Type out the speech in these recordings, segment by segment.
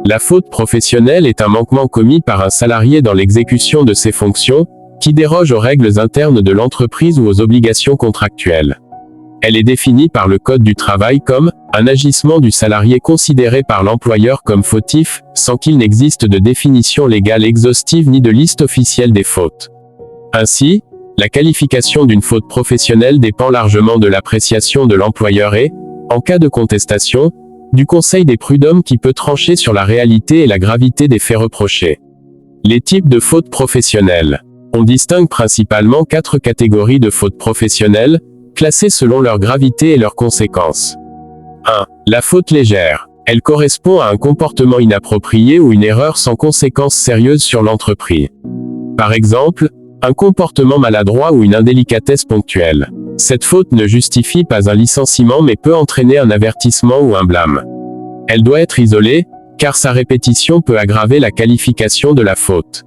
La faute professionnelle est un manquement commis par un salarié dans l'exécution de ses fonctions, qui déroge aux règles internes de l'entreprise ou aux obligations contractuelles. Elle est définie par le Code du travail comme un agissement du salarié considéré par l'employeur comme fautif, sans qu'il n'existe de définition légale exhaustive ni de liste officielle des fautes. Ainsi, la qualification d'une faute professionnelle dépend largement de l'appréciation de l'employeur et, en cas de contestation, du Conseil des prud'hommes qui peut trancher sur la réalité et la gravité des faits reprochés. Les types de fautes professionnelles. On distingue principalement 4 catégories de fautes professionnelles, classées selon leur gravité et leurs conséquences. 1. La faute légère. Elle correspond à un comportement inapproprié ou une erreur sans conséquences sérieuses sur l'entreprise. Par exemple, un comportement maladroit ou une indélicatesse ponctuelle. Cette faute ne justifie pas un licenciement mais peut entraîner un avertissement ou un blâme. Elle doit être isolée, car sa répétition peut aggraver la qualification de la faute.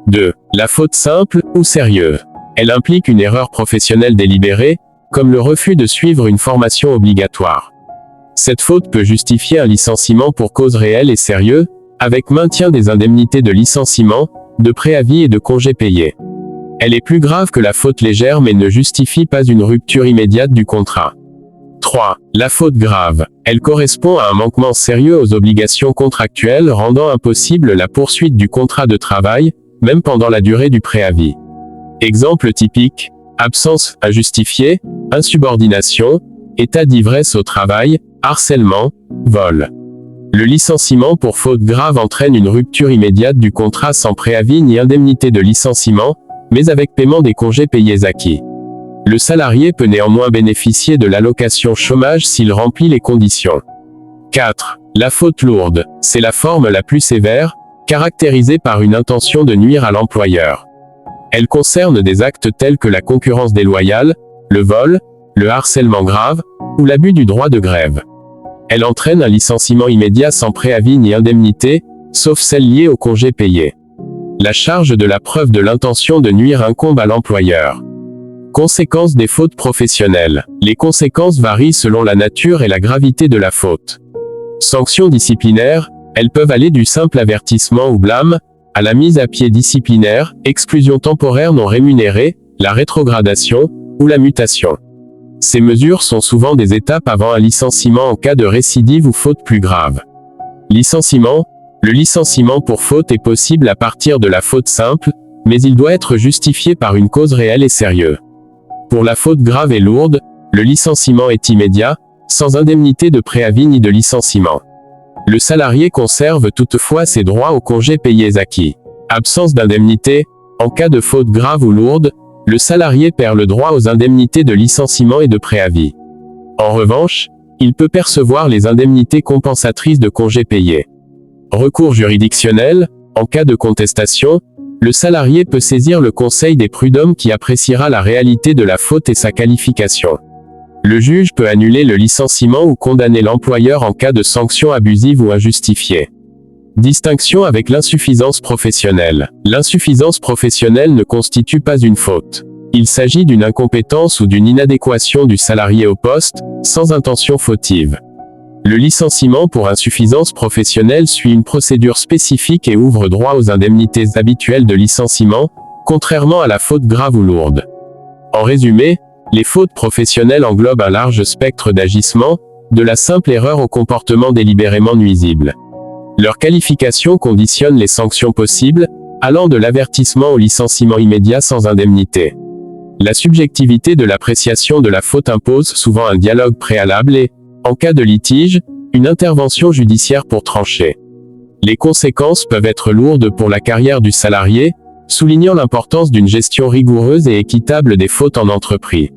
2. La faute simple ou sérieuse. Elle implique une erreur professionnelle délibérée, comme le refus de suivre une formation obligatoire. Cette faute peut justifier un licenciement pour cause réelle et sérieuse, avec maintien des indemnités de licenciement, de préavis et de congés payés. Elle est plus grave que la faute légère mais ne justifie pas une rupture immédiate du contrat. 3. La faute grave. Elle correspond à un manquement sérieux aux obligations contractuelles rendant impossible la poursuite du contrat de travail, même pendant la durée du préavis. Exemple typique: absence injustifiée, insubordination, état d'ivresse au travail, harcèlement, vol. Le licenciement pour faute grave entraîne une rupture immédiate du contrat sans préavis ni indemnité de licenciement, mais avec paiement des congés payés acquis. Le salarié peut néanmoins bénéficier de l'allocation chômage s'il remplit les conditions. 4. La faute lourde. C'est la forme la plus sévère, caractérisée par une intention de nuire à l'employeur. Elle concerne des actes tels que la concurrence déloyale, le vol, le harcèlement grave, ou l'abus du droit de grève. Elle entraîne un licenciement immédiat sans préavis ni indemnité, sauf celle liée aux congés payés. La charge de la preuve de l'intention de nuire incombe à l'employeur. Conséquences des fautes professionnelles. Les conséquences varient selon la nature et la gravité de la faute. Sanctions disciplinaires, elles peuvent aller du simple avertissement ou blâme, à la mise à pied disciplinaire, exclusion temporaire non rémunérée, la rétrogradation, ou la mutation. Ces mesures sont souvent des étapes avant un licenciement en cas de récidive ou faute plus grave. Licenciement. Le licenciement pour faute est possible à partir de la faute simple, mais il doit être justifié par une cause réelle et sérieuse. Pour la faute grave et lourde, le licenciement est immédiat, sans indemnité de préavis ni de licenciement. Le salarié conserve toutefois ses droits aux congés payés acquis. Absence d'indemnité. En cas de faute grave ou lourde, le salarié perd le droit aux indemnités de licenciement et de préavis. En revanche, il peut percevoir les indemnités compensatrices de congés payés. Recours juridictionnel. En cas de contestation, le salarié peut saisir le Conseil des prud'hommes qui appréciera la réalité de la faute et sa qualification. Le juge peut annuler le licenciement ou condamner l'employeur en cas de sanctions abusives ou injustifiées. Distinction avec l'insuffisance professionnelle. L'insuffisance professionnelle ne constitue pas une faute. Il s'agit d'une incompétence ou d'une inadéquation du salarié au poste, sans intention fautive. Le licenciement pour insuffisance professionnelle suit une procédure spécifique et ouvre droit aux indemnités habituelles de licenciement, contrairement à la faute grave ou lourde. En résumé, les fautes professionnelles englobent un large spectre d'agissements, de la simple erreur au comportement délibérément nuisible. Leur qualification conditionne les sanctions possibles, allant de l'avertissement au licenciement immédiat sans indemnité. La subjectivité de l'appréciation de la faute impose souvent un dialogue préalable et, en cas de litige, une intervention judiciaire pour trancher. Les conséquences peuvent être lourdes pour la carrière du salarié, soulignant l'importance d'une gestion rigoureuse et équitable des fautes en entreprise.